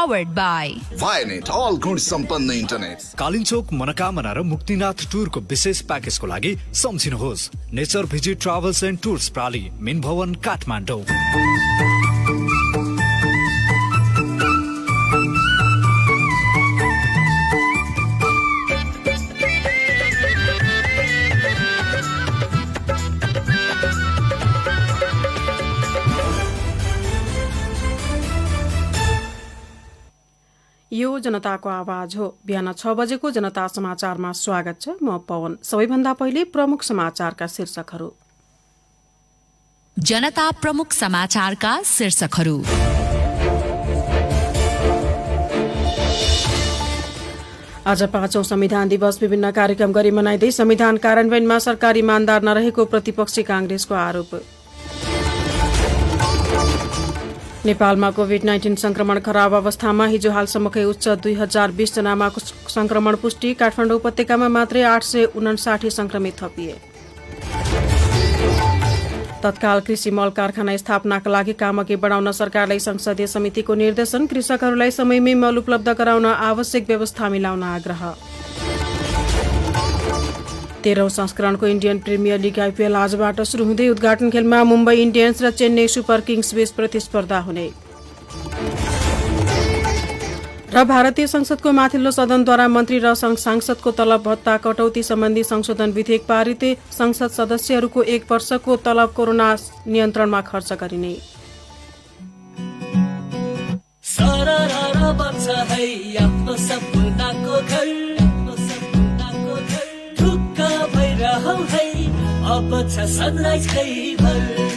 powered by Vianet, all गुण सम्पन्न internet. Kalinchowk मनोकामना र मुक्तिनाथ टुरको विशेष प्याकेजको लागि सम्झिनुहोस् nature visit travels and tours प्राली, मेन भवन, काठमाडौँ। यो जनताको आवाज हो। बिहान 6 बजेको जनता समाचारमा स्वागत छ। म पवन। सबैभन्दा पहिले प्रमुख समाचारका शीर्षकहरू। जनता प्रमुख समाचारका शीर्षकहरू। आज 5औं संविधान दिवस विभिन्न कार्यक्रम गरी मनाइँदै संविधान कार्यान्वयनमा सरकार इमान्दार नरहेको प्रतिपक्षी कांग्रेसको आरोप। नेपालमा कोभिड-19 संक्रमण खराब अवस्थामा हिजो हालसम्मकै उच्च 2020 जनामा संक्रमण पुष्टि। काठमाडौँ उपत्यकामा मात्रै 859 संक्रमित थपिए। तत्काल कृषि मल कारखाना स्थापनाका लागि काम अघि बढाउन सरकारलाई संसदीय समितिको निर्देशन। कृषकहरूलाई समयमै मल उपलब्ध गराउन आवश्यक व्यवस्था मिलाउन आग्रह। 13औं संस्करणको इन्डियन प्रिमियर लिग आइपिएल आजबाट सुरु हुँदै उद्घाटन खेलमा मुम्बई इन्डियन्स र चेन्नई सुपर किङ्स बीच प्रतिस्पर्धा हुने। र भारतीय संसदको माथिल्लो सदनद्वारा मन्त्री र सांसदको तलब भत्ता कटौती सम्बन्धी संशोधन विधेयक पारित। संसद सदस्यहरूको 1 वर्षको तलब कोरोना नियन्त्रणमा खर्च गरिने।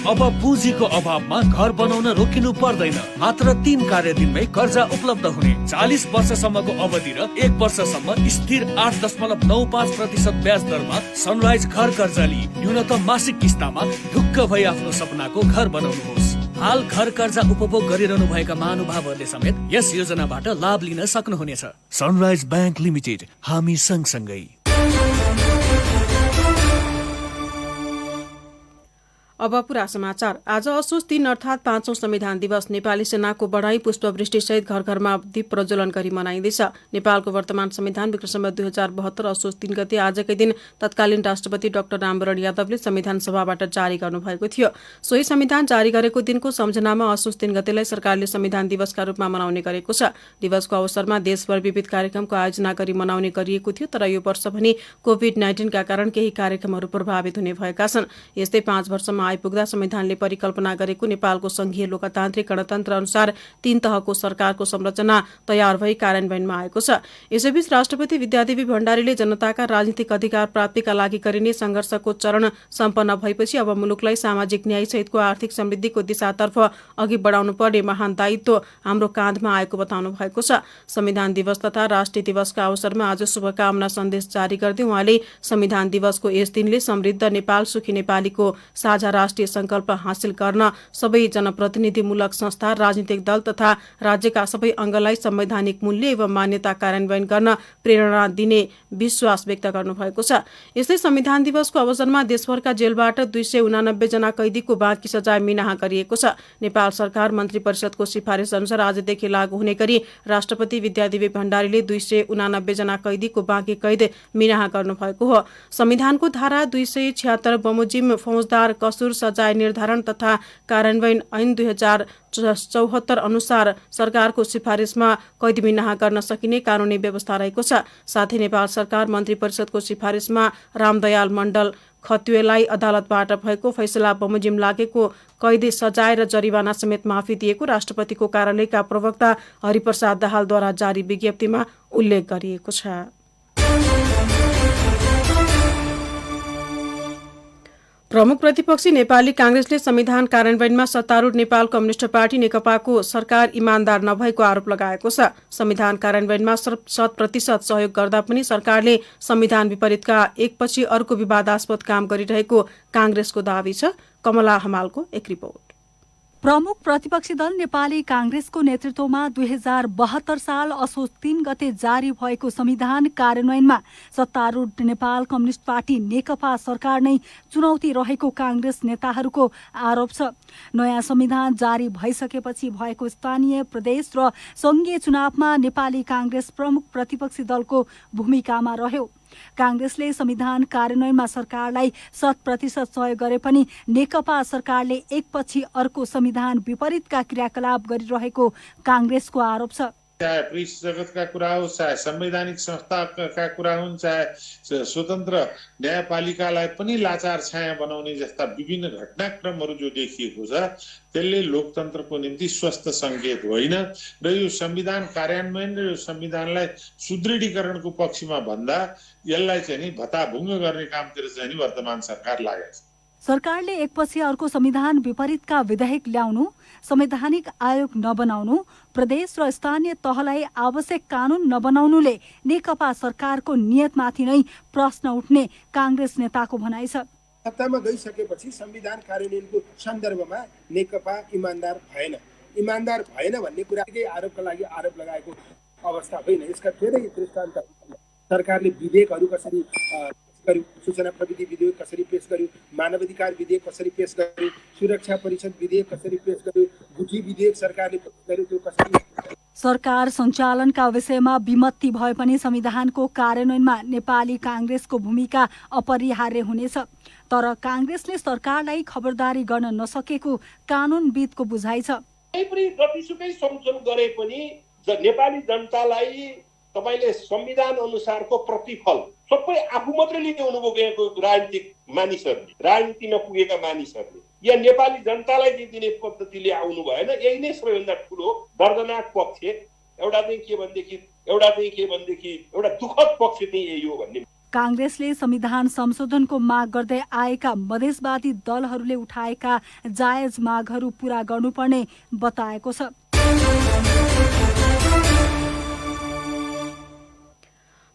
अब पुँजीको अभावमा घर बनाउन रोकिनु पर्दैन। मात्र 3 कार्यदिनमै कर्जा उपलब्ध हुने। 40 वर्षसम्मको अवधि र 1 वर्षसम्म स्थिर 8.95% ब्याज दरमा सनराइज घर कर्जा लिई न्यूनतम मासिक किस्तामा ढुक्क भई आफ्नो सपनाको घर बनाउनुहोस्। हाल घर कर्जा उपभोग गरिरहनु भएका महानुभावहरूले समेत यस योजनाबाट लाभ लिन सक्नुहुनेछ। सनराइज बैंक लिमिटेड, हामी सँगसँगै। अब पुरा समाचार। आज असोज 3 अर्थात् 5औं संविधान दिवस नेपाली सेनाको बढाई पुष्पवृष्टि सहित घर घरमा दीप प्रज्वलन गरी मनाइँदैछ। नेपालको वर्तमान संविधान विक्रम 2072 असोज 3 गते आजकै दिन तत्कालीन राष्ट्रपति डाक्टर रामवरण यादवले संविधान सभाबाट जारी गर्नुभएको थियो। सोही संविधान जारी गरेको दिनको सम्झनामा असोज 3 गतेलाई सरकारले संविधान दिवसका रूपमा मनाउने गरेको छ। दिवसको अवसरमा देशभर विविध कार्यक्रमको आयोजना गरी मनाउने गरिएको थियो, तर यो वर्ष भने कोभिड-19 का कारण केही कार्यक्रमहरू प्रभावित हुने भएका छन्। यस्तै 5 वर्षमा आइपुग्दा संविधानले परिकल्पना गरेको नेपालको संघीय लोकतान्त्रिक गणतन्त्र अनुसार 3 तहको सरकारको संरचना तयार भई कार्यान्वयनमा आएको छ। यसैबीच राष्ट्रपति विद्यादेवी भण्डारीले जनताका राजनीतिक अधिकार प्राप्तिका लागि गरिने संघर्षको चरण सम्पन्न भएपछि अब मुलुकलाई सामाजिक न्याय सहितको आर्थिक समृद्धिको दिशातर्फ अघि बढाउनु पर्ने महान दायित्व हाम्रो काँधमा आएको बताउनु भएको छ। संविधान दिवस तथा राष्ट्रिय दिवसका अवसरमा आज शुभकामना सन्देश जारी गर्दै उहाँले संविधान दिवसको यस दिनले समृद्ध नेपाल, सुखी नेपालीको साझा राष्ट्रिय संकल्प हासिल गर्न सबै जनप्रतिनिधिमूलक संस्था, राजनीतिक दल तथा राज्यका सबै अङ्गलाई संवैधानिक मूल्य एवं मान्यता कार्यान्वयन गर्न प्रेरणा दिने विश्वास व्यक्त गर्नुभएको छ। यस्तै संविधान दिवसको अवसरमा देशभरका जेलबाट 289 जना कैदीको बाँकी सजाय मिनाहा गरिएको छ। नेपाल सरकार मन्त्री परिषदको सिफारिस अनुसार आजदेखि लागू हुने गरी राष्ट्रपति विद्यादेवी भण्डारीले 289 जना कैदीको बाँकी कैद मिनाहा गर्नुभएको हो। संविधानको धारा 276 बमोजिम फौजदार कसुर सजाय निर्धारण तथा कार्यान्वयन ऐन 2074 अनुसार सरकारको सिफारिसमा कैद मिनाहा गर्न सकिने कानूनी व्यवस्था रहेको छ। साथै नेपाल सरकार मन्त्री परिषदको सिफारिसमा रामदयाल मण्डल खत्वेलाई अदालतबाट भएको फैसला बमोजिम लागेको कैद सजाय र जरिवाना समेत माफी दिएको राष्ट्रपतिको कार्यालयका प्रवक्ता हरिप्रसाद दाहालद्वारा जारी विज्ञप्तिमा उल्लेख गरिएको छ। प्रमुख प्रतिपक्षी नेपाली कांग्रेसले संविधान कार्यान्वयनमा सत्तारूढ नेपाल कम्युनिस्ट पार्टी नेकपाको सरकार इमान्दार नभएको आरोप लगाएको छ। संविधान कार्यान्वयनमा 100% सहयोग गर्दा पनि सरकारले संविधान विपरीतका एकपछि अर्को विवादास्पद काम गरिरहेको कांग्रेसको दावी छ। कमला हमालको एक रिपोर्ट। प्रमुख प्रतिपक्षी दल नेपाली कांग्रेसको नेतृत्वमा 2072 साल असोज 3 गते जारी भएको संविधान कार्यान्वयनमा सत्तारूढ नेपाल कम्युनिस्ट पार्टी नेकपा सरकार नै चुनौती रहेको कांग्रेस नेताहरूको आरोप छ। नयाँ संविधान जारी भइसकेपछि भएको स्थानीय प्रदेश र संघीय चुनावमा नेपाली कांग्रेस प्रमुख प्रतिपक्षी दलको भूमिकामा रह्यो। कांग्रेसले संविधान कार्यान्वयनमा सरकारलाई 100% सहयोग गरे पनि नेकपा सरकारले एकपछि अर्को संविधान विपरीतका क्रियाकलाप गरिरहेको कांग्रेसको आरोप छ। चाहे प्रेस जगतका कुरा हो, चाहे संवैधानिक संस्थाका कुरा हुन्, चाहे स्वतन्त्र न्यायपालिकालाई पनि लाचार छाया बनाउने जस्ता विभिन्न घटनाक्रमहरू जो देखिएको छ त्यसले लोकतन्त्रको निम्ति स्वस्थ संकेत होइन र यो संविधान कार्यान्वयन र यो संविधानलाई सुदृढीकरणको पक्षमा भन्दा यसलाई चाहिँ नि भताभुङ्ग गर्ने कामतिर चाहिँ नि वर्तमान सरकार लागेको छ। सरकारले एकपछि अर्को संविधान विपरीतका विधेयक ल्याउनु, संवैधानिक आयोग नबनाउनु, प्रदेश र स्थानीय तहलाई आवश्यक कानून नबनाउनुले नेकपा सरकारको नियतमाथि नै प्रश्न उठ्ने कांग्रेस नेताको भनाइ छ। सत्तामा गइसकेपछि संविधान कार्यान्वयनको सन्दर्भमा नेकपा इमानदार भएन भन्ने कुराकै आरोपका लागि आरोप लगाएको अवस्था होइन। यसका धेरै दृष्टान्त सरकारले विधेयकहरू कसरी गर्यो, सूचना प्रविधि विधेयक कसरी पेश गर्यो, मानवाधिकार विधेयक कसरी पेश गर्यो, सुरक्षा परिषद विधेयक कसरी पेश गर्यो, गुठी विधेयक सरकारले पेश गर्यो, त्यो कसरी। सरकार सञ्चालनका विषयमा विमति भए पनि संविधानको कार्यान्वयनमा नेपाली कांग्रेसको भूमिका अपरिहार्य हुनेछ। तर कांग्रेसले सरकारलाई खबरदारी गर्न नसकेको कानूनविदको बुझाइ छ। पनि जतिसुकै संशोधन गरे पनि नेपाली जनतालाई तपाईले संविधान अनुसारको प्रतिफल सबै आफू मात्रै लिने अनुभव गरेको राजनीतिक मानिसहरूले, राजनीतिमा पुगेका मानिसहरूले या नेपाली जनतालाई दिने पद्धतिले आउनु भएन। यही नै सबैभन्दा ठुलो दर्दनाक पक्ष एउटा दुःखद पक्ष चाहिँ यही हो भन्ने। कांग्रेसले संविधान संशोधनको माग गर्दै आएका मधेसवादी दलहरूले उठाएका जायज मागहरू पूरा गर्नुपर्ने बताएको छ।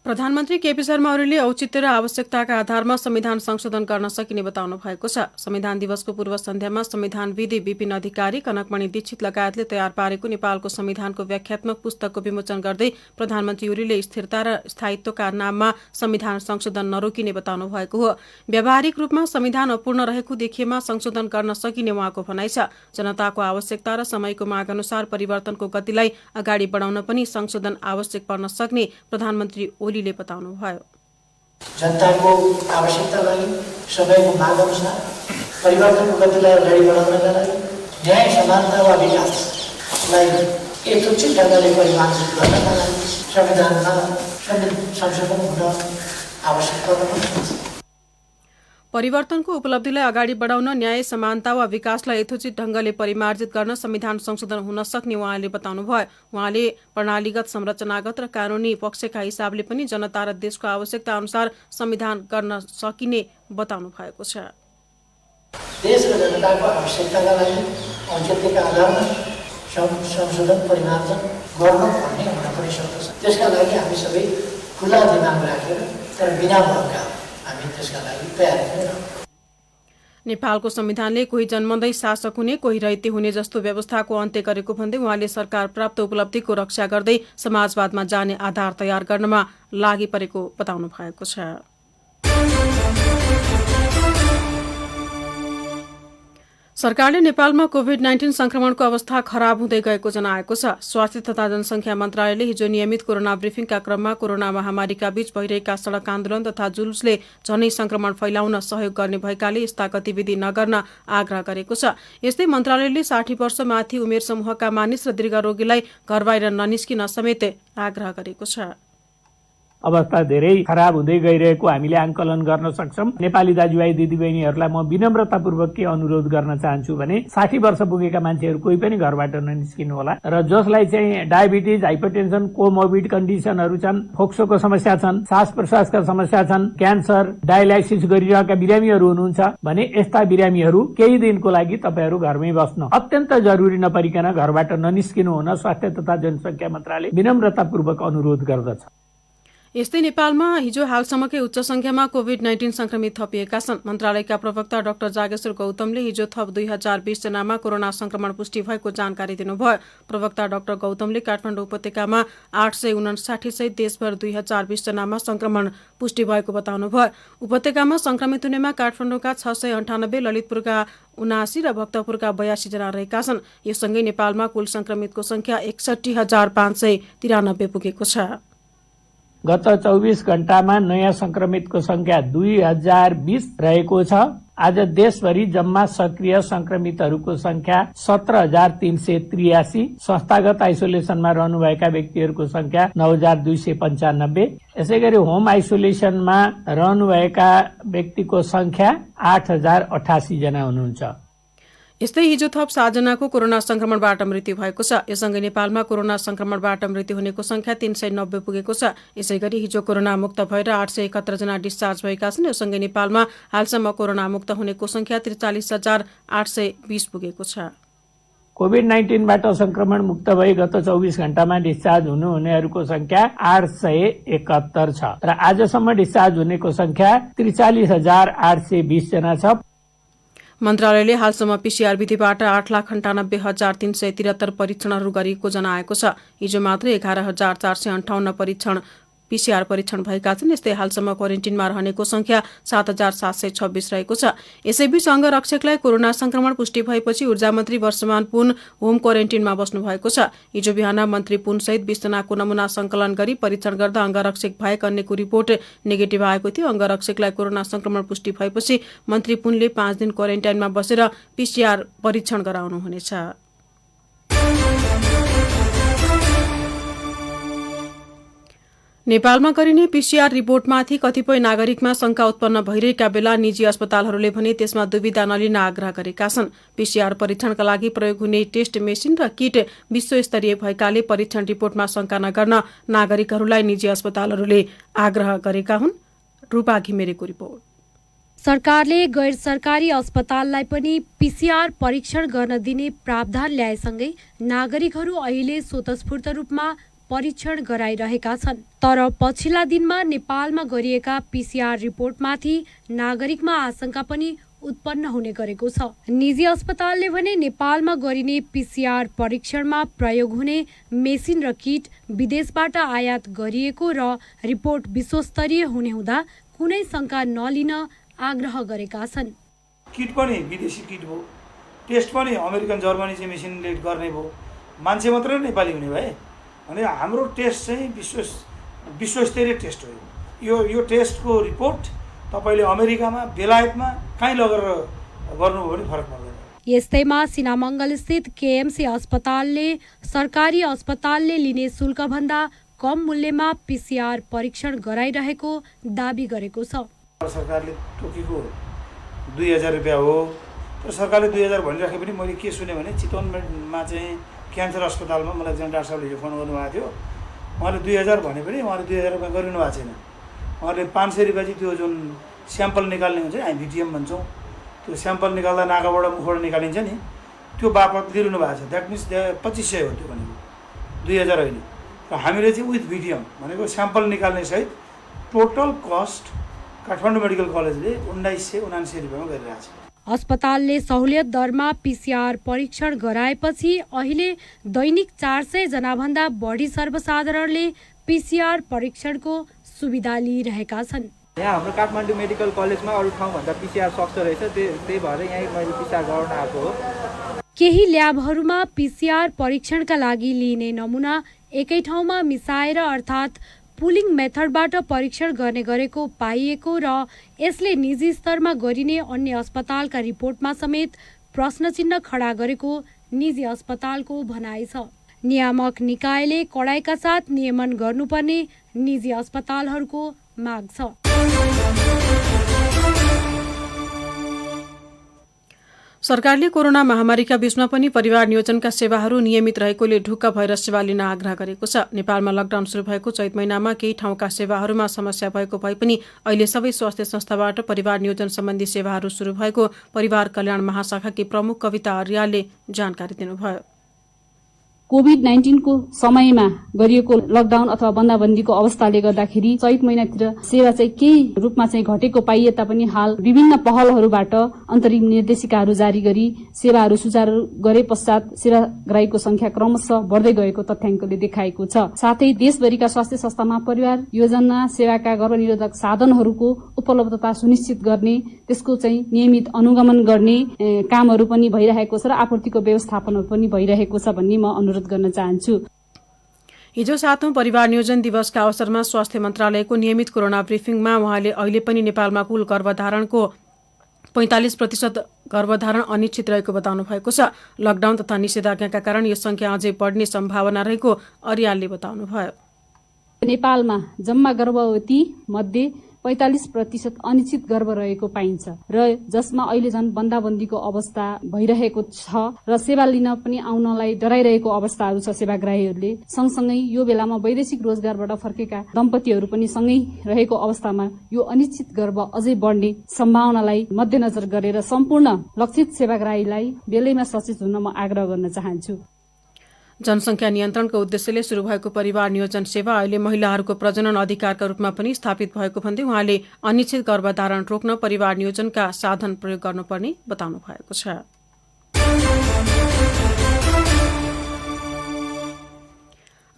प्रधानमन्त्री केपी शर्मा ओलीले औचित्य र आवश्यकताका आधारमा संविधान संशोधन गर्न सकिने बताउनु भएको छ। संविधान दिवसको पूर्व सन्ध्यामा संविधानविदी विपिन अधिकारी, कनकमणि दीक्षित लगायतले तयार पारेको नेपालको संविधानको व्याख्यात्मक पुस्तकको विमोचन गर्दै प्रधानमन्त्री ओलीले स्थिरता र स्थायित्वका नाममा संविधान संशोधन नरोकिने बताउनु भएको हो। व्यावहारिक रूपमा संविधान अपूर्ण रहेको देखिएमा संशोधन गर्न सकिने उहाँको भनाइ छ। जनताको आवश्यकता र समयको माग अनुसार परिवर्तनको गतिलाई अगाडि बढाउन पनि संशोधन आवश्यक पर्न सक्ने प्रधानमन्त्री ओलीले बताउनु भयो। जनताको आवश्यकतालाई, समयको माग अनुसार परिवर्तनको गतिलाई अगाडि बढाउनका लागि न्याय, समानता वा विकासलाई यथोचित ढङ्गले परिमार्जित गर्नका लागि संविधानमा संशोधन हुन आवश्यक पर्छ। परिवर्तनको उपलब्धिलाई अगाडि बढाउन, न्याय, समानता वा विकासलाई यथोचित ढङ्गले परिमार्जित गर्न संविधान संशोधन हुन सक्ने उहाँले बताउनु भयो। उहाँले प्रणालीगत, संरचनागत र कानूनी पक्षका हिसाबले पनि जनता र देशको आवश्यकता अनुसार संविधान गर्न सकिने बताउनु भएको छ। देश र जनताको आवश्यकताका लागि औचित्यका आधारमा संशोधन परिमार्जन गर्नुपर्ने हुन पनि सक्दछ। त्यसका लागि हामी सबै खुला दिमाग राखेर तर बिना भएका नेपालको संविधानले कोही जन्मँदै शासक हुने, कोही रहिते हुने जस्तो व्यवस्थाको अन्त्य गरेको भन्दै उहाँले सरकार प्राप्त उपलब्धिको रक्षा गर्दै समाजवादमा जाने आधार तयार गर्नमा लागि परेको बताउनु भएको छ। सरकारले नेपालमा कोभिड-19 संक्रमणको अवस्था खराब हुँदै गएको जनाएको छ। स्वास्थ्य तथा जनसंख्या मन्त्रालयले हिजो नियमित कोरोना ब्रिफिङका क्रममा कोरोना महामारीका बीच भइरहेका सड़क आन्दोलन तथा जुलुसले झनै संक्रमण फैलाउन सहयोग गर्ने भएकाले यस्ता गतिविधि नगर्न आग्रह गरेको छ। यस्तै मन्त्रालयले 60 वर्ष माथि उमेर समूहका मानिस र दीर्घ रोगीलाई घर बाहिर ननिस्किन समेत आग्रह गरेको छ। अवस्था धेरै खराब हुँदै गइरहेको हामीले आंकलन गर्न सक्छौं। नेपाली दाजुभाइ दिदीबहिनीहरूलाई म विनम्रतापूर्वक के अनुरोध गर्न चाहन्छु भने 60 वर्ष पुगेका मान्छेहरू कोही पनि घरबाट ननिस्किनु होला र जसलाई चाहिँ डायबिटिज, हाइपरटेन्सन, कोमोर्बिड कन्डिसनहरू छन्, फोक्सोको समस्या छन्, श्वास प्रश्वासका समस्या छन्, क्यान्सर, डायलाइसिस गरिरहेका बिरामीहरू हुनुहुन्छ भने यस्ता बिरामीहरू केही दिनको लागि तपाईहरू घरमै बस्न, अत्यन्त जरुरी नपरिकन घरबाट ननिस्किनु हुन स्वास्थ्य तथा जनसंख्या मन्त्रालय विनम्रतापूर्वक अनुरोध गर्दछ। यस्तै नेपालमा हिजो हालसम्मकै उच्च संख्यामा कोभिड-19 संक्रमित थपिएका छन्। मन्त्रालयका प्रवक्ता डाक्टर जागेश्वर गौतमले हिजो थप 2020 जनामा कोरोना संक्रमण पुष्टि भएको जानकारी दिनुभयो। प्रवक्ता डाक्टर गौतमले काठमाडौँ उपत्यकामा 859 सहित देशभर 2020 जनामा संक्रमण पुष्टि भएको बताउनुभयो। उपत्यकामा संक्रमित हुनेमा काठमाडौँका 698, ललितपुरका 79 र भक्तपुरका 82 जना रहेका छन्। यससँगै नेपालमा कुल संक्रमितको संख्या 61,593 पुगेको छ। गत 24 घण्टामा नयाँ संक्रमितको संख्या 2020 रहेको छ। आज देशभरि जम्मा सक्रिय संक्रमितहरूको संख्या 17,383, संस्थागत आइसोलेसनमा रहनुभएका व्यक्तिहरूको संख्या 9,295। यसै गरी होम आइसोलेसनमा रहनुभएका व्यक्तिको संख्या 8,088 जना हुनुहुन्छ। यस्तै हिजो थप 7 जनाको कोरोना संक्रमणबाट मृत्यु भएको छ। यससँगै नेपालमा कोरोना संक्रमणबाट मृत्यु हुनेको संख्या 390 पुगेको छ। यसैगरी हिजो कोरोना मुक्त भएर 871 जना डिस्चार्ज भएका छन्। यससँगै नेपालमा हालसम्म कोरोना मुक्त हुनेको संख्या 43,820 पुगेको छ। कोभिड-19बाट संक्रमण मुक्त भई गत 24 घण्टामा डिस्चार्ज हुनेहरूको संख्या 871 छ र आजसम्म डिस्चार्ज हुनेको संख्या 43,820 जना छ। मन्त्रालयले हालसम्म पीसीआर विधिबाट 8,98,373 परीक्षणहरू गरिएको जनाएको छ। हिजो मात्र 11,458 परीक्षण पीसीआर परीक्षण भएका छन्। यस्तै हालसम्म क्वारेन्टिनमा रहनेको संख्या 7,726 रहेको छ। यसैबीच अंगरक्षकलाई कोरोना संक्रमण पुष्टि भएपछि ऊर्जा मन्त्री वर्षमान पुन होम क्वारेन्टिनमा बस्नु भएको छ। हिजो बिहान मन्त्री पुन सहित 20 जनाको नमुना संकलन गरी परीक्षण गर्दा अंगरक्षक बाहेक अन्यको रिपोर्ट नेगेटिभ आएको थियो। अंगरक्षकलाई कोरोना संक्रमण पुष्टि भएपछि मन्त्री पुनले 5 दिन क्वारेन्टाइनमा बसेर पीसीआर परीक्षण गराउनुहुनेछ। नेपालमा गरिने पीसीआर रिपोर्टमाथि कतिपय नागरिकमा शंका उत्पन्न भइरहेका बेला निजी अस्पतालहरूले भने त्यसमा दुविधा नलिन आग्रह गरेका छन्। पीसीआर परीक्षणका लागि प्रयोग हुने टेस्ट मेसिन र किट विश्वस्तरीय भएकाले परीक्षण रिपोर्टमा शंका नगर्न नागरिकहरूलाई निजी अस्पतालहरूले आग्रह गरेका हुन्। रूपा घिमिरेको रिपोर्ट। सरकारले गैर सरकारी अस्पताललाई पनि पीसीआर परीक्षण गर्न दिने प्रावधान ल्याएसँगै नागरिकहरू अहिले स्वतस्फूर्त रूपमा परीक्षण गराइरहेका छन्। तर पछिल्ला दिनमा नेपालमा गरिएका पीसीआर रिपोर्टमाथि नागरिकमा आशंका पनि उत्पन्न हुने गरेको छ। निजी अस्पतालले भने नेपालमा गरिने पीसीआर परीक्षणमा प्रयोग हुने मेसिन र किट विदेशबाट आयात गरिएको र रिपोर्ट विश्वस्तरीय हुने हुँदा कुनै शंका नलिन आग्रह गरेका छन्। किट पनि विदेशी किट हो, टेस्ट पनि अमेरिकन जर्मनी चाहिँ मेसिनले गर्ने भयो, मान्छे मात्रै नेपाली हुने भए अनि हाम्रो टेस्ट चाहिँ विश्वस्तरीय टेस्ट हो। यो टेस्टको रिपोर्ट तपाईले अमेरिकामा बेलायतमा कहीँ लगेर गर्नुभयो भने फरक पर्दैन। यस्तैमा सिनामङ्गल स्थित केएमसी अस्पतालले सरकारी अस्पतालले लिने शुल्क भन्दा कम मूल्यमा पीसीआर परीक्षण गराइरहेको दाबी गरेको छ। सरकारले तोकेको 2000 रुपैयाँ हो, तर सरकारले 2000 भनिराखे पनि मैले के सुने भने चितवनमा चाहिँ क्यान्सर अस्पतालमा मलाई एकजना डाक्टर साहबले फोन गर्नुभएको थियो। उहाँले 2000 भने पनि उहाँले 2000 रुपैयाँ गरिनु भएको छैन। उहाँले 500 रुपैयाँ चाहिँ त्यो जुन स्याम्पल निकाल्ने हुन्छ नि, हामी भिटिएम भन्छौँ, त्यो स्याम्पल निकाल्दा नाकाबाट मुखबाट निकालिन्छ नि, त्यो बापत लिइरहनु भएको छ। द्याट मिन्स 2500 हो त्यो भनेको, 2000 होइन। र हामीले चाहिँ विथ भिटिएम भनेको स्याम्पल निकाल्ने सहित टोटल कस्ट काठमाडौँ मेडिकल कलेजले 1979 रुपैयाँमा गरिरहेको छ। अस्पतालले सहुलियत दरमा पीसीआर परीक्षण गराएपछि अहिले दैनिक 400 जनाभन्दा बढी सर्वसाधारणले पीसीआर परीक्षणको सुविधा लिइरहेका छन्। यहाँ हाम्रो काठमाडौँ मेडिकल कलेजमा अरू ठाउँभन्दा पीसीआर सक्छ रहेछ, त्यही भएर यहाँ मैले पीसीआर गराउन आएको हो। केही ल्याबहरूमा पीसीआर परीक्षणका लागि लिइने नमुना एकै ठाउँमा मिसाएर अर्थात् पुलिङ मेथडबाट परीक्षण गर्ने गरेको पाइएको र यसले निजी स्तरमा गरिने अन्य अस्पतालका रिपोर्टमा समेत प्रश्नचिन्ह खडा गरेको निजी अस्पतालको भनाइ छ। नियामक निकायले कडाइका साथ नियमन गर्नुपर्ने निजी अस्पतालहरूको माग छ। सरकारले कोरोना महामारीका बीचमा पनि परिवार नियोजनका सेवाहरू नियमित रहेकोले ढुक्क भएर सेवा लिन आग्रह गरेको छ। नेपालमा लकडाउन सुरु भएको चैत महिनामा केही ठाउँका सेवाहरूमा समस्या भएको भए पनि अहिले सबै स्वास्थ्य संस्थाबाट परिवार नियोजन सम्बन्धी सेवाहरू सुरु भएको परिवार कल्याण महाशाखाकी प्रमुख कविता अर्यालले जानकारी दिनुभयो। कोभिड-19 को समयमा गरिएको लकडाउन अथवा बन्दाबन्दीको अवस्थाले गर्दाखेरि चैत महिनातिर सेवा चाहिँ केही रूपमा चाहिँ घटेको पाइए तापनि हाल विभिन्न पहलहरूबाट अन्तरिम निर्देशिकाहरू जारी गरी सेवाहरू सुचारू गरे पश्चात सेवाग्राहीको संख्या क्रमशः बढ्दै गएको तथ्याङ्कले देखाएको छ। साथै देशभरिका स्वास्थ्य संस्थामा परिवार योजना सेवाका गर्भनिरोधक साधनहरूको उपलब्धता सुनिश्चित गर्ने, त्यसको चाहिँ नियमित अनुगमन गर्ने कामहरू पनि भइरहेको छ र आपूर्तिको व्यवस्थापन पनि भइरहेको छ भन्ने म अनुरोध गर्न चाहन्छु। हिजो 7औं परिवार नियोजन दिवसका अवसरमा स्वास्थ्य मन्त्रालयको नियमित कोरोना ब्रिफिङमा उहाँले अहिले पनि नेपालमा कुल गर्भधारणको 45% गर्भधारण अनिश्चित रहेको बताउनु भएको छ। लकडाउन तथा निषेधाज्ञाका कारण यो संख्या अझै बढ्ने सम्भावना रहेको अर्यालले बताउनुभयो। नेपालमा जम्मा गर्भवती मध्ये 45% अनिश्चित गर्भ रहेको पाइन्छ र जसमा अहिले झन् बन्दाबन्दीको अवस्था भइरहेको छ र सेवा लिन पनि आउनलाई डराइरहेको अवस्थाहरू छ सेवाग्राहीहरूले। सँगसँगै यो बेलामा वैदेशिक रोजगारबाट फर्केका दम्पतिहरू पनि सँगै रहेको अवस्थामा यो अनिश्चित गर्भ अझै बढ्ने सम्भावनालाई मध्यनजर गरेर सम्पूर्ण लक्षित सेवाग्राहीलाई बेलैमा सचेत हुन म आग्रह गर्न चाहन्छु। जनसंख्या नियन्त्रणको उद्देश्यले शुरू भएको परिवार नियोजन सेवा अहिले महिलाहरूको प्रजनन अधिकारका रूपमा पनि स्थापित भएको भन्दै उहाँले अनिश्चित गर्भधारण रोक्न परिवार नियोजनका साधन प्रयोग गर्नुपर्ने बताउनु भएको छ।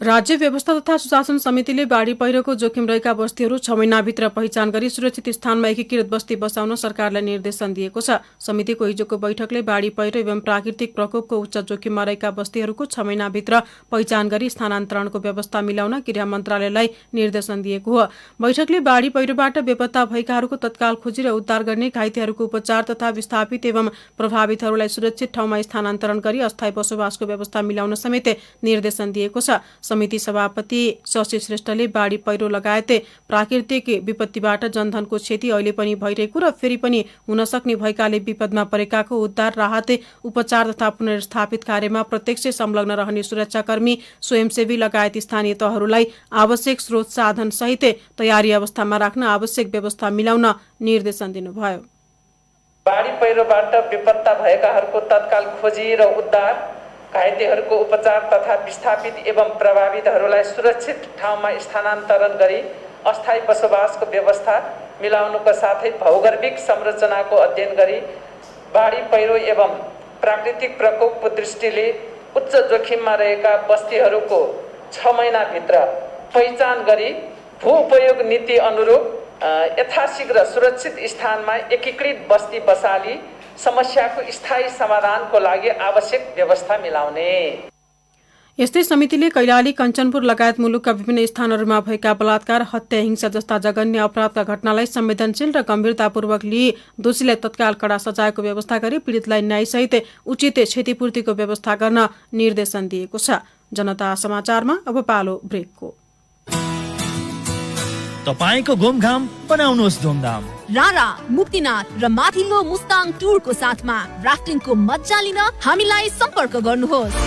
राज्य व्यवस्था तथा सुशासन समितिले बाढ़ी पहिरोको जोखिम रहेका बस्तीहरू 6 महिनाभित्र पहिचान गरी सुरक्षित स्थानमा एकीकृत बस्ती बसाउन सरकारलाई निर्देशन दिएको छ। समितिको हिजोको बैठकले बाढ़ी पहिरो एवं प्राकृतिक प्रकोपको उच्च जोखिममा रहेका बस्तीहरूको 6 महिनाभित्र पहिचान गरी स्थानान्तरणको व्यवस्था मिलाउन गृह मन्त्रालयलाई निर्देशन दिएको हो। बैठकले बाढ़ी पहिरोबाट बेपत्ता भएकाहरूको तत्काल खोजी र उद्धार गर्ने, घाइतेहरूको उपचार तथा विस्थापित एवं प्रभावितहरूलाई सुरक्षित ठाउँमा स्थानान्तरण गरी अस्थायी बसोबासको व्यवस्था मिलाउन समेत निर्देशन दिएको छ। समिति सभापति शशि श्रेष्ठले बाढ़ी पहिरो लगायत प्राकृतिक विपत्तिबाट जनधनको क्षति अहिले पनि भइरहेको र फेरि पनि हुन सक्ने भएकाले विपदमा परेकाको उद्धार, राहत, उपचार तथा पुनर्स्थापित कार्यमा प्रत्यक्ष संलग्न रहने सुरक्षाकर्मी, स्वयंसेवी लगायत स्थानीय तहहरूलाई आवश्यक स्रोत साधन सहित तयारी अवस्थामा राख्न आवश्यक व्यवस्था मिलाउन निर्देशन दिनुभयो। बाढ़ी पहिरोबाट बेपत्ता भएकाहरूको तत्काल खोजी र उद्धार, घाइतेहरूको उपचार तथा विस्थापित एवं प्रभावितहरूलाई सुरक्षित ठाउँमा स्थानान्तरण गरी अस्थायी बसोबासको व्यवस्था मिलाउनुका साथै भौगोलिक संरचनाको अध्ययन गरी बाढ़ी पहिरो एवं प्राकृतिक प्रकोपको दृष्टिले उच्च जोखिममा रहेका बस्तीहरूको 6 महिनाभित्र पहिचान गरी भू उपयोग नीति अनुरूप यथाशीघ्र सुरक्षित स्थानमा एकीकृत बस्ती बसाली समस्याको स्थायी समाधानको लागि आवश्यक व्यवस्था मिलाउने। यस्तै समितिले कैलाली, कञ्चनपुर लगायत मुलुकका विभिन्न स्थानहरूमा भएका बलात्कार, हत्या, हिंसा जस्ता जघन्य अपराधका घटनालाई संवेदनशील र गम्भीरतापूर्वक लिई दोषीलाई तत्काल कडा सजायको व्यवस्था गरी पीडितलाई न्यायसहित उचित क्षतिपूर्तिको व्यवस्था गर्न निर्देशन दिएको छ। जनता समाचारमा अब पालो ब्रेकको। तपाईको घुमघाम बनाउनुहोस् धुमधाम। रारा, मुक्तिनाथ र माथिल्लो मुस्ताङ टुरको साथमा राफ्टिङको मजा लिन हामीलाई सम्पर्क गर्नुहोस्।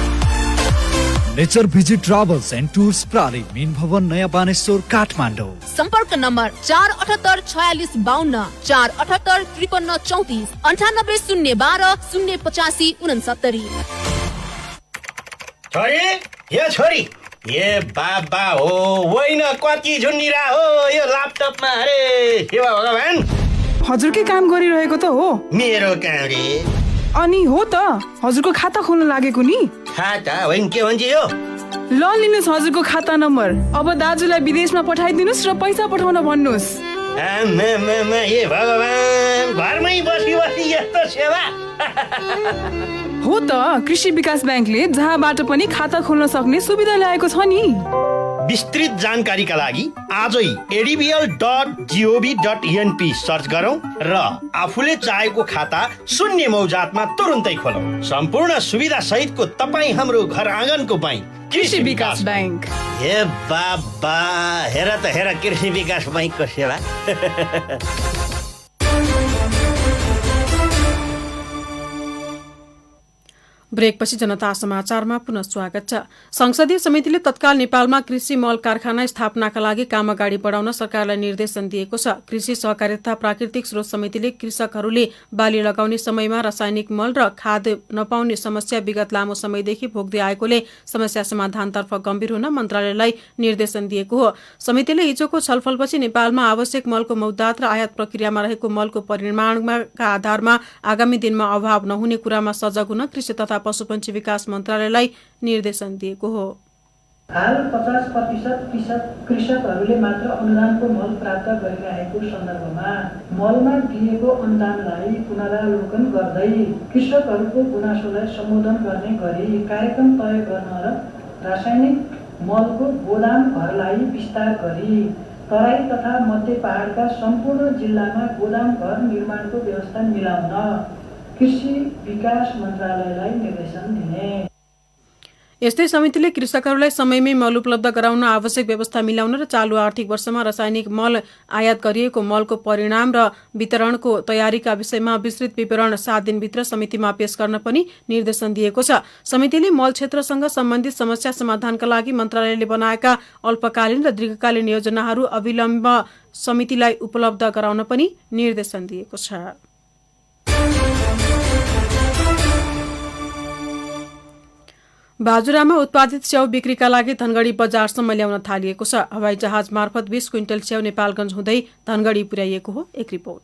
Nature visit travels and tours प्राली, मीन भवन, नयाँ बानेश्वर, काठमाडौँ। सम्पर्क नम्बर 478 46 52 478 53 34 98 012 085 69। छोरी, यो छोरी, ये बाबा हो होइन, कति झुन्डिरा हो यो ल्यापटपमा। अरे शिव भगवान, हजुरकै काम गरिरहेको त हो। मेरो काम रे। अनि हो त, हजुरको खाता खोल्न लागेको नि। खाता होइन, के भन्छ यो? ल लिनुहोस् हजुरको खाता नम्बर। अब दाजुलाई विदेशमा पठाइदिनुहोस् र पैसा पठाउन भन्नुहोस्। हे भगवान, घरमै बसी बसी यस्तो सेवा। हो त, कृषि विकास ब्याङ्कले जहाँबाट पनि खाता खोल्न सक्ने सुविधा ल्याएको छ नि। विस्तृत जानकारीका लागि आजै adbl.gov.in सर्च गरौँ र आफूले चाहेको खाता शून्य मौजातमा तुरुन्तै खोलौँ। सम्पूर्ण सुविधा सहितको तपाईँ हाम्रो घर आँगनको बैंक कृषि विकास ब्याङ्क। हे बाबा, हेर त हेर कृषि विकास बैंकको सेवा। ब्रेकपछि जनता समाचारमा पुनः स्वागत छ। संसदीय समितिले तत्काल नेपालमा कृषि मल कारखाना स्थापनाका लागि काम अगाडि बढाउन सरकारलाई निर्देशन दिएको छ। कृषि सहकारी तथा प्राकृतिक स्रोत समितिले कृषकहरूले बाली लगाउने समयमा रासायनिक मल र खाद नपाउने समस्या विगत लामो समयदेखि भोग्दै आएकोले समस्या समाधानतर्फ गम्भीर हुन मन्त्रालयलाई निर्देशन दिएको हो। समितिले हिजोको छलफलपछि नेपालमा आवश्यक मलको मौद्दात र आयात प्रक्रियामा रहेको मलको परिमाणका आधारमा आगामी दिनमा अभाव नहुने कुरामा सजग हुन कृषि तथा पशुपन्छी विकास मन्त्रालयलाई निर्देशन दिएको हो। हाल 50% कृषकहरूले मात्र अनुदानको मल प्राप्त गरिरहेको सन्दर्भमा मलमा दिएको अनुदानलाई पुनरावलोकन गर्दै कृषकहरूको गुनासोलाई सम्बोधन गर्ने गरी कार्यक्रम तय गर्न र रासायनिक मलको गोदाम घरलाई विस्तार गरी तराई तथा मध्य पहाडका सम्पूर्ण जिल्लामा गोदाम घर निर्माणको व्यवस्था मिलाउन कृषि विकास मन्त्रालयलाई निर्देशन दिने। यस्तै समितिले कृषकहरूलाई समयमै मल उपलब्ध गराउन आवश्यक व्यवस्था मिलाउन र चालु आर्थिक वर्षमा रासायनिक मल आयात गरिएको मलको परिणाम र वितरणको तयारीका विषयमा विस्तृत विवरण 7 दिनभित्र समितिमा पेश गर्न पनि निर्देशन दिएको छ। समितिले मल क्षेत्रसँग सम्बन्धित समस्या समाधानका लागि मन्त्रालयले बनाएका अल्पकालीन र दीर्घकालीन योजनाहरू अविलम्ब समितिलाई उपलब्ध गराउन पनि निर्देशन दिएको छ। बाजुरामा उत्पादित स्याउ बिक्रीका लागि धनगढी बजारसम्म ल्याउन थालिएको छ। हवाई जहाज मार्फत 20 क्विन्टल स्याउ नेपालगञ्ज हुँदै धनगढी पुर्याइएको हो। एक रिपोर्ट।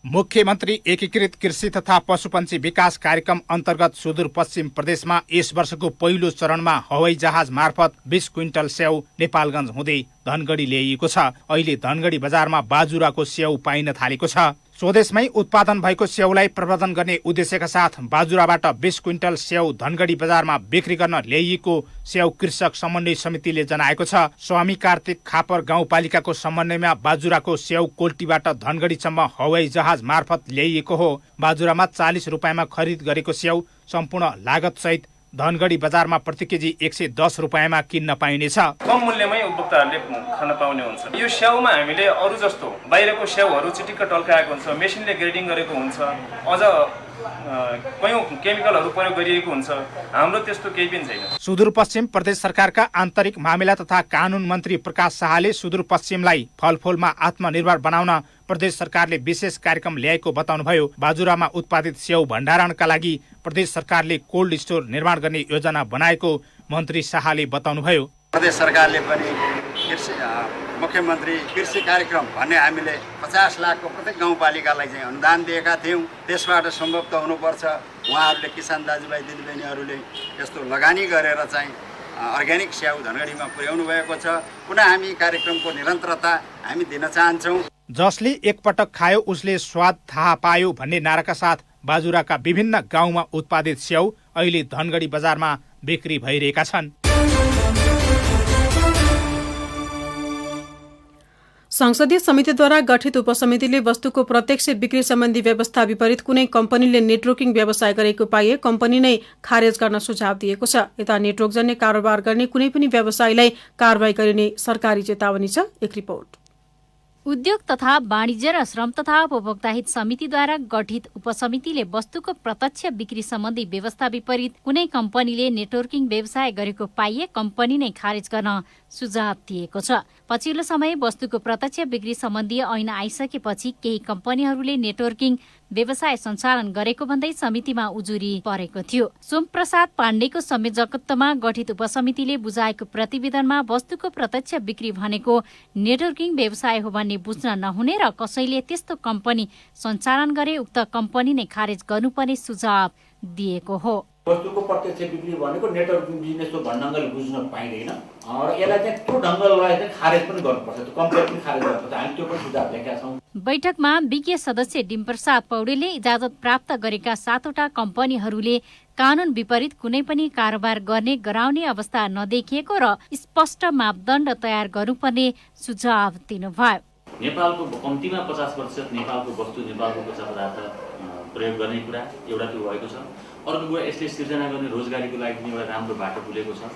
मुख्यमन्त्री एकीकृत कृषि तथा पशुपन्छी विकास कार्यक्रम अन्तर्गत सुदूरपश्चिम प्रदेशमा यस वर्षको पहिलो चरणमा हवाई जहाज मार्फत 20 क्विन्टल स्याउ नेपालगञ्ज हुँदै धनगढी ल्याइएको छ। अहिले धनगढी बजारमा बाजुराको स्याउ पाइन थालेको छ। स्वदेशमै उत्पादन भएको स्याउलाई प्रवर्धन गर्ने उद्देश्यका साथ बाजुराबाट 20 क्विन्टल स्याउ धनगढी बजारमा बिक्री गर्न ल्याइएको स्याउ कृषक समन्वय समितिले जनाएको छ। स्वामी कार्तिक खापर गाउँपालिकाको समन्वयमा बाजुराको स्याउ कोल्टीबाट धनगढीसम्म हवाई जहाज मार्फत ल्याइएको हो। बाजुरामा 40 रुपियाँमा खरिद गरेको स्याउ सम्पूर्ण लागत सहित धनगढी बजारमा प्रति केजी 110 रुपियाँमा किन्न पाइनेछ। कम मूल्यमै उपभोक्ताहरूले खान पाउने हुन्छ। यो स्याउमा हामीले अरू जस्तो बाहिरको स्याउहरू चिटिक्क टल्काएको हुन्छ, मेसिनले ग्रेडिङ गरेको हुन्छ, अझ कयौं केमिकलहरू प्रयोग गरिएको हुन्छ। हाम्रो त्यस्तो केही पनि छैन। सुदूरपश्चिम प्रदेश सरकारका आन्तरिक मामिला तथा कानून मन्त्री प्रकाश शाहले सुदूरपश्चिमलाई फलफुलमा आत्मनिर्भर बनाउन प्रदेश सरकारले विशेष कार्यक्रम ल्याएको बताउनुभयो। बाजुरामा उत्पादित स्याउ भण्डारणका लागि प्रदेश सरकारले कोल्ड स्टोर निर्माण गर्ने योजना बनाएको मन्त्री शाहले बताउनुभयो। प्रदेश सरकारले पनि मुख्यमन्त्री कृषि कार्यक्रम भन्ने हामीले 50 लाखको प्रत्येक गाउँपालिकालाई चाहिँ अनुदान दिएका थियौँ। त्यसबाट सम्भव त हुनुपर्छ। उहाँहरूले किसान दाजुभाइ दिदीबहिनीहरूले यस्तो लगानी गरेर चाहिँ अर्ग्यानिक स्याउ धनगढीमा पुर्याउनु भएको छ। पुनः हामी कार्यक्रमको निरन्तरता हामी दिन चाहन्छौँ। जसले एकपटक खायो उसले स्वाद थाहा पायो भन्ने नाराका साथ बाजुराका विभिन्न गाउँमा उत्पादित स्याउ अहिले धनगढी बजारमा बिक्री भइरहेका छन्। संसदीय समितिद्वारा गठित उपसमितिले वस्तुको प्रत्यक्ष बिक्री सम्बन्धी व्यवस्था विपरीत कुनै कम्पनीले नेटवर्किङ व्यवसाय गरेको पाइए कम्पनी नै खारेज गर्न सुझाव दिएको छ। यता नेटवर्कजन्य कारोबार गर्ने कुनै पनि व्यवसायलाई कारबाही गरिने सरकारी चेतावनी छ। एक रिपोर्ट। उद्योग तथा वाणिज्य र श्रम तथा उपभोक्ता हित समितिद्वारा गठित उपसमितिले वस्तुको प्रत्यक्ष बिक्री सम्बन्धी व्यवस्था विपरीत कुनै कम्पनीले नेटवर्किङ व्यवसाय गरेको पाइए कम्पनी नै खारेज गर्न सुझाव दिएको छ। पछिल्लो समय वस्तुको प्रत्यक्ष बिक्री सम्बन्धी ऐन आइसकेपछि केही कम्पनीहरूले नेटवर्किङ व्यवसाय सञ्चालन गरेको भन्दै समितिमा उजुरी परेको थियो। सोमप्रसाद पाण्डेको संयोजकत्वमा गठित उपसमितिले बुझाएको प्रतिवेदनमा वस्तुको प्रत्यक्ष बिक्री भनेको नेटवर्किङ व्यवसाय हो भन्ने बुझ्न नहुने र कसैले त्यस्तो कम्पनी सञ्चालन गरे उक्त कम्पनी नै खारेज गर्नुपर्ने सुझाव दिएको हो। वस्तुको प्रत्यक्ष बिक्री भनेको नेटवर्किङ बिजनेस हो भन्ने ढङ्गले बुझ्न पाइँदैन र यसलाई चाहिँ त्यो ढङ्गलाई चाहिँ खारेज पनि गर्नुपर्छ। त्यो कम्पनी पनि खारेज गर्नुपर्छ। हामी त्यो पनि सुझाव दिएका छौँ। बैठकमा विज्ञ सदस्य डिम्प्रसाद पौडेलले इजाजत प्राप्त गरेका 7वटा कम्पनीहरूले कानून विपरीत कुनै पनि कारोबार गर्ने गराउने अवस्था नदेखिएको र स्पष्ट मापदण्ड तयार गर्नुपर्ने सुझाव दिनुभयो। नेपालको कम्तीमा 50% नेपालको वस्तु नेपालको कच्चा पदार्थ प्रयोग गर्ने कुरा एउटा त्यो भएको छ। अर्को कुरा यसले सिर्जना गर्ने रोजगारीको लागि पनि एउटा राम्रो बाटो खुलेको छ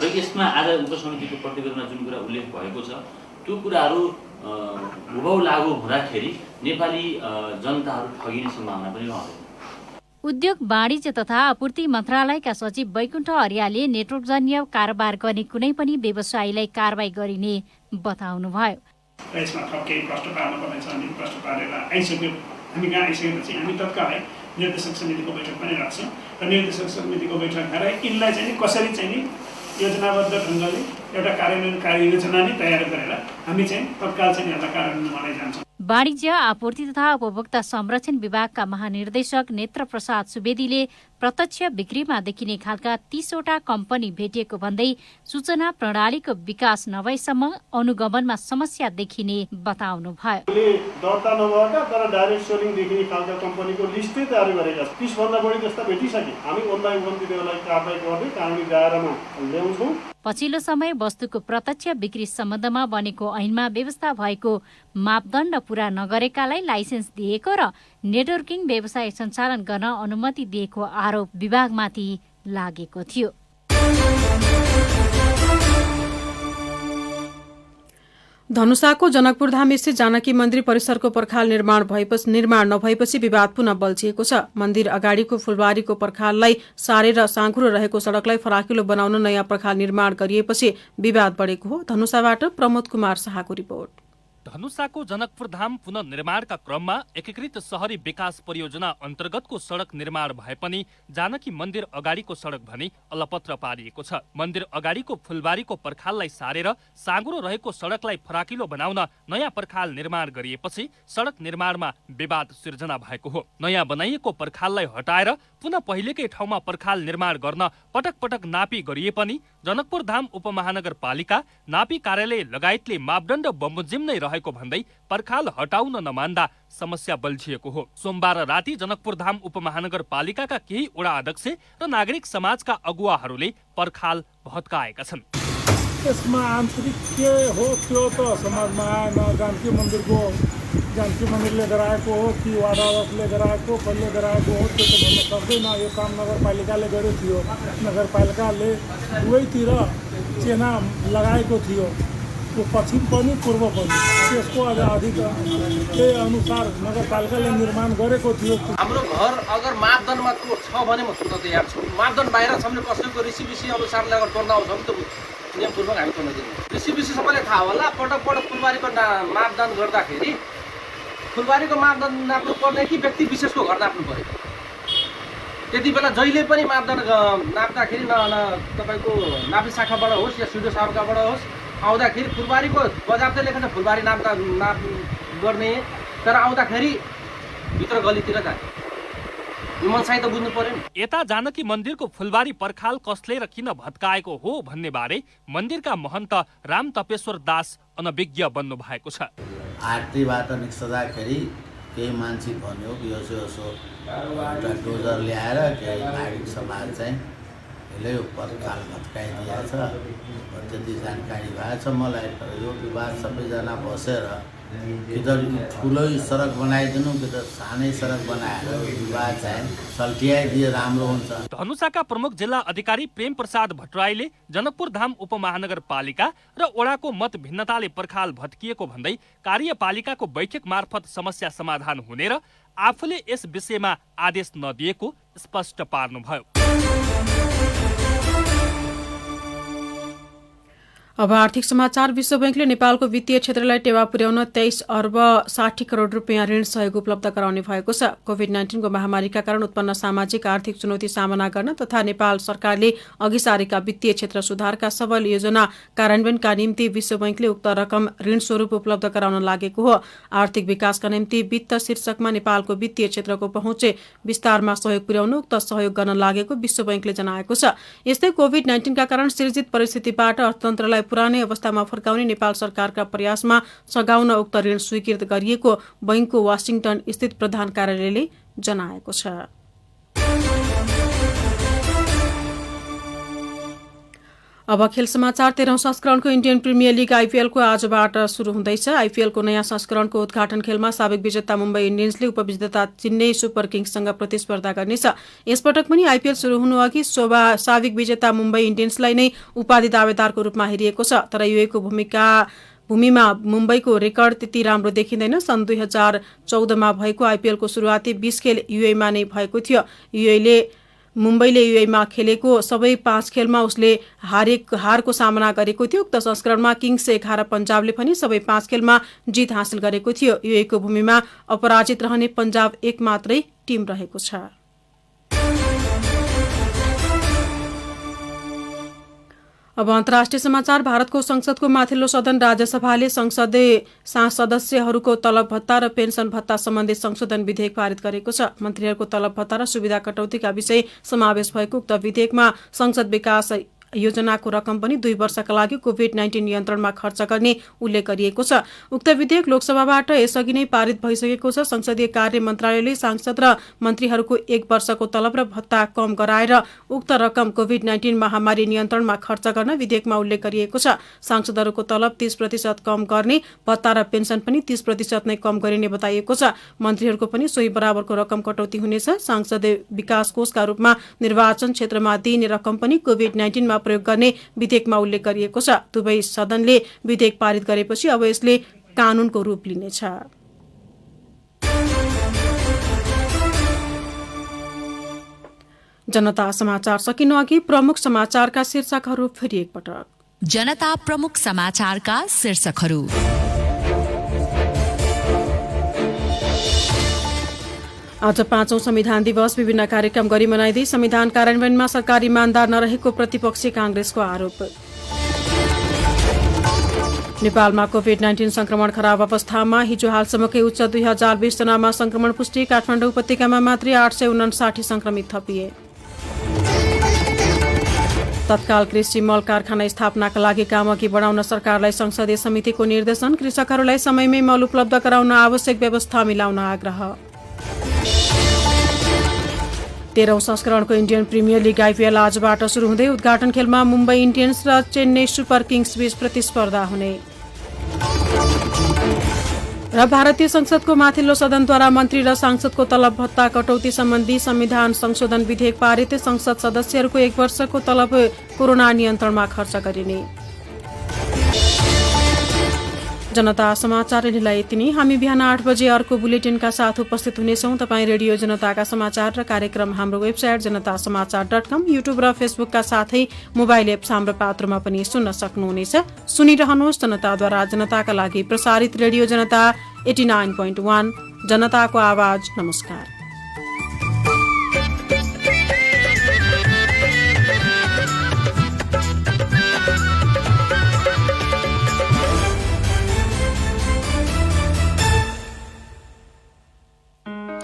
र यसमा आज उपसमितिको प्रतिवेदनमा जुन कुरा उल्लेख भएको छ त्यो कुराहरू हुबहु लागू हुँदाखेरि नेपाली जनताहरू ठगिने सम्भावना पनि रहँदैन। उद्योग वाणिज्य तथा आपूर्ति मन्त्रालयका सचिव वैकुण्ठ अर्यालले नेटवर्कजन्य कारोबार गर्ने कुनै पनि व्यवसायीलाई कारबाही गरिने बताउनुभयो। यसमा थप केही प्रश्न पार्नु पर्नेछ अनि प्रश्न पारेर आइसक्यो हामी कहाँ आइसकेपछि हामी तत्कालै निर्देशक समितिको बैठक पनि राख्छौँ र निर्देशक समितिको बैठक भएर यिनलाई चाहिँ कसरी चाहिँ योजनाबद्ध ढङ्गले एउटा कार्यान्वयन कार्ययोजना नै तयार गरेर हामी चाहिँ तत्काल चाहिँ यसलाई कार्यान्वयनमा जान्छौँ। वाणिज्य आपूर्ति तथा उपभोक्ता संरक्षण विभागका महानिर्देशक नेत्र प्रसाद सुवेदीले प्रत्यक्ष बिक्रीमा देखिने खालका 30वटा कम्पनी भेटिएको भन्दै सूचना प्रणालीको विकास नभएसम्म अनुगमनमा समस्या देखिने बताउनुभयो। दर्ता नभएका तर डाइरेक्ट सेलिङ देखिने खालका कम्पनीको लिस्टै तयार गरेका छौँ। 30 भन्दा बढी जस्ता भेटिसके हामी अनलाइन त्यसलाई कारबाही गर्दै कानुनी दायरामा ल्याउँछौँ। पछिल्लो समय वस्तुको प्रत्यक्ष बिक्री सम्बन्धमा बनेको ऐनमा व्यवस्था भएको मापदण्ड पूरा नगरेकालाई लाइसेन्स दिएको र नेटवर्किङ व्यवसाय सञ्चालन गर्न अनुमति दिएको आरोप विभागमाथि लागेको थियो। धनुषाको जनकपुरधाम स्थित जानकी मन्दिर परिसरको पर्खाल निर्माण नभएपछि विवाद पुनः बल्झिएको छ। मन्दिर अगाडिको फुलबारीको पर्खाललाई सारेर साँघुरो रहेको सडकलाई फराकिलो बनाउन नयाँ पर्खाल निर्माण गरिएपछि विवाद बढेको हो। धनुषाबाट प्रमोद कुमार शाहको रिपोर्ट। धनुषाको जनकपुरधाम पुनर्निर्माणका क्रममा एकीकृत शहरी विकास परियोजना अन्तर्गतको सडक निर्माण भए पनि जानकी मन्दिर अगाडिको सडक भने अलपत्र पारिएको छ। मन्दिर अगाडिको फुलबारीको पर्खाललाई सारेर साँघुरो रहेको सडकलाई फराकिलो बनाउन नयाँ पर्खाल निर्माण गरिएपछि सडक निर्माणमा विवाद सिर्जना भएको हो। नयाँ बनाइएको पर्खाललाई हटाएर पुनः पहिलेकै ठाउँमा पर्खाल निर्माण गर्न पटक पटक नापी गरिए पनि जनकपुरधाम उपमहानगरपालिका, नापी कार्यालय लगायतले मापदण्ड बमोजिम नै रहेको भन्दै पर्खाल हटाउन नमान्दा समस्या बल्झिएको हो। सोमबार राति जनकपुरधाम उपमहानगरपालिकाका केही वडा अध्यक्ष र नागरिक समाजका अगुवाहरूले पर्खाल भत्काएका छन्। यसमा आन्तरिक के हो त्यो त समाजमा आएन। जानकी मन्दिरले गराएको हो कि वार्ड अध्यक्षले गराएको कसले गराएको हो त्यो त भन्न सक्दैन। यो काम नगरपालिकाले गरेको थियो। नगरपालिकाले दुवैतिर चेना लगाएको थियो, त्यो पश्चिम पनि पूर्व पनि। त्यसको अझ अधिक त्यही अनुसार नगरपालिकाले निर्माण गरेको थियो। हाम्रो घर अगर मापदण्डमा त्यो छ भने म तुर्न तयार छु। मापदण्ड बाहिर छ भने कसैको रिसिबिसी अनुसारले अगर तोड्न आउँछ भने त नियमपूर्वक हामी तोड्न दिन्छौँ। रिसिबिसी सबैलाई थाहा होला। पटक फुलबारीको मापदण्ड गर्दाखेरि फुलबारीको मापदण्ड नाप्नु पर्ने कि व्यक्ति विशेषको घर नाप्नु पर्यो। त्यति बेला जहिले पनि मापदण्ड नाप्दाखेरि तपाईँको नापी शाखाबाट होस् या सिडो शाखाबाट होस् आउँदाखेरि फुलबारीको बजार चाहिँ लेखेर फुलबारी नाप गर्ने, तर आउँदाखेरि भित्र गलीतिर जाने। मनसाई त बुझ्नु पर्यो। यता जानकी मन्दिरको फुलबारी पर्खाल कसले र किन भत्काएको हो भन्ने बारे मन्दिरका महन्त राम तपेश्वर दास अनभिज्ञ बन्नु भएको छ। आरतीबाट निस्कँदाखेरि केही मान्छे भन्यो कि यसो एउटा डोजर ल्याएर केही नागरिक समाज चाहिँ यसले पर्खाल भत्काइदिएछ जति जानकारी भएछ मलाई। तर यो विवाद सबैजना बसेर कि त ठुलै सडक बनाइदिनु कि त सानै सडक बनाएर विवाद चाहिँ सल्टियाइदिए राम्रो हुन्छ। धनुषाका प्रमुख जिल्ला अधिकारी प्रेम प्रसाद भट्टराईले जनकपुरधाम उपमहानगरपालिका र वडाको मत भिन्नताले पर्खाल भत्किएको भन्दै कार्यपालिकाको बैठक मार्फत समस्या समाधान हुने र आफूले यस विषयमा आदेश नदिएको स्पष्ट पार्नुभयो। अब आर्थिक समाचार। विश्व बैंकले नेपालको वित्तीय क्षेत्रलाई टेवा पुर्याउन 23 अर्ब 60 करोड रुपियाँ ऋण सहयोग उपलब्ध गराउने भएको छ। कोभिड-19 को महामारीका कारण उत्पन्न सामाजिक आर्थिक चुनौती सामना गर्न तथा नेपाल सरकारले अघि सारेका वित्तीय क्षेत्र सुधारका सबल योजना कार्यान्वयनका निम्ति विश्व बैंकले उक्त रकम ऋण स्वरूप उपलब्ध गराउन लागेको हो। आर्थिक विकासका निम्ति वित्त शीर्षकमा नेपालको वित्तीय क्षेत्रको पहुँच विस्तारमा सहयोग पुर्याउन उक्त सहयोग गर्न लागेको विश्व बैंकले जनाएको छ। यस्तै कोभिड-19 का कारण सृजित परिस्थितिबाट अर्थतन्त्रलाई पुरानै अवस्थामा फर्काउने नेपाल सरकारका प्रयासमा सघाउन उक्त ऋण स्वीकृत गरिएको बैंकको वाशिङटन स्थित प्रधान कार्यालयले जनाएको छ। अब खेल समाचार। 13औं संस्करणको इन्डियन प्रिमियर लिग आइपीएल को आजबाट शुरू हुँदैछ। आइपीएल को नयाँ संस्करणको उद्घाटन खेलमा साबिक विजेता मुम्बई इन्डियन्सले उपविजेता चेन्नई सुपर किङ्ससँग प्रतिस्पर्धा गर्नेछ। यसपटक पनि आइपीएल शुरू हुनुअघि साबिक विजेता मुम्बई इन्डियन्सलाई नै उपाधि दावेदारको रूपमा हेरिएको छ। तर युएको भूमिका भूमिमा मुम्बईको रेकर्ड त्यति राम्रो देखिँदैन। सन् 2014मा भएको आइपिएलको सुरुवाती 20 खेल युएमा नै भएको थियो। मुम्बईले युएमा खेलेको सबै 5 खेलमा उसले हारको सामना गरेको थियो। उक्त संस्करणमा किङ्स 11 पन्जाबले पनि सबै 5 खेलमा जित हासिल गरेको थियो। युएको भूमिमा अपराजित रहने पन्जाब एक मात्रै टिम रहेको छ। अब अन्तर्राष्ट्रिय समाचार। भारतको संसदको माथिल्लो सदन राज्यसभाले संसदीय सदस्यहरूको तलब भत्ता र पेन्सन भत्ता सम्बन्धी संशोधन विधेयक पारित गरेको छ। मन्त्रीहरूको तलब भत्ता र सुविधा कटौतीका विषय समावेश भएको उक्त विधेयकमा संसद विकास योजनाको रकम पनि 2 वर्षका लागि कोभिड-19 नियन्त्रणमा खर्च गर्ने उल्लेख गरिएको छ। उक्त विधेयक लोकसभाबाट यसअघि नै पारित भइसकेको छ। संसदीय कार्य मन्त्रालयले सांसद र मन्त्रीहरूको 1 वर्षको तलब र भत्ता कम गराएर उक्त रकम कोभिड-19 महामारी नियन्त्रणमा खर्च गर्न विधेयकमा उल्लेख गरिएको छ। सांसदहरूको तलब 30% कम गर्ने, भत्ता र पेन्सन पनि 30% नै कम गरिने बताइएको छ। मन्त्रीहरूको पनि सोही बराबरको रकम कटौती हुनेछ। सांसदीय विकास कोषका रूपमा निर्वाचन क्षेत्रमा दिइने रकम पनि कोभिड-19 मा प्रयोग गर्ने विधेयकमा उल्लेख गरिएको छ। दुवै सदनले विधेयक पारित गरेपछि अब यसले कानूनको रूप लिनेछ। जनता समाचार सकिनु अघि प्रमुख समाचारका शीर्षकहरू फेरि एकपटक। जनता प्रमुख समाचारका शीर्षकहरू। आज 5औं संविधान दिवस विभिन्न कार्यक्रम गरी मनाइँदै संविधान कार्यान्वयनमा सरकार इमान्दार नरहेको प्रतिपक्षी कांग्रेसको आरोप। नेपालमा कोभिड-19 संक्रमण खराब अवस्थामा, हिजो हालसम्मकै उच्च 2020 जनामा संक्रमण पुष्टि। काठमाडौँ उपत्यकामा मात्रै 859 संक्रमित थपिए। तत्काल कृषि मल कारखाना स्थापनाका लागि काम अघि बढाउन सरकारलाई संसदीय समितिको निर्देशन। कृषकहरूलाई समयमै मल उपलब्ध गराउन आवश्यक व्यवस्था मिलाउन आग्रह। 13औं संस्करणको इन्डियन प्रिमियर लिग आइपिएल आजबाट शुरू हुँदै उद्घाटन खेलमा मुम्बई इन्डियन्स र चेन्नई सुपर किङ्स बीच प्रतिस्पर्धा हुने। र भारतीय संसदको माथिल्लो सदनद्वारा मन्त्री र सांसदको तलब भत्ता कटौती सम्बन्धी संविधान संशोधन विधेयक पारित। संसद सदस्यहरूको 1 वर्षको तलब कोरोना नियन्त्रणमा खर्च गरिने। जनता समाचारलाई यति नै। हामी बिहान 8 बजे अर्को बुलेटिनका साथ उपस्थित हुनेछौं। तपाईँ रेडियो जनताका समाचार र कार्यक्रम हाम्रो वेबसाइट जनतासमाचार.com, युट्युब र फेसबुकका साथै मोबाइल एप्स हाम्रो पात्रमा पनि सुन्न सक्नुहुनेछ। सुनिरहनुहोस् जनताद्वारा जनताका लागि प्रसारित रेडियो जनता 89.1 जनताको आवाज। नमस्कार।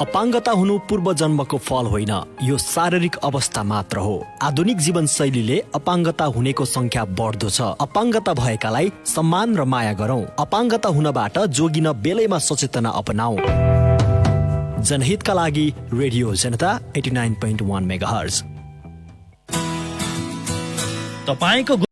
अपाङ्गता हुनु पूर्व जन्मको फल होइन, यो शारीरिक अवस्था मात्र हो। आधुनिक जीवनशैलीले अपाङ्गता हुनेको संख्या बढ्दो छ। अपाङ्गता भएकालाई सम्मान र माया गरौं। अपाङ्गता हुनबाट जोगिन बेलैमा सचेतना अपनाऊ। जनहितका लागि रेडियो जनता 89.1 मेगाहर्ज। तपाईको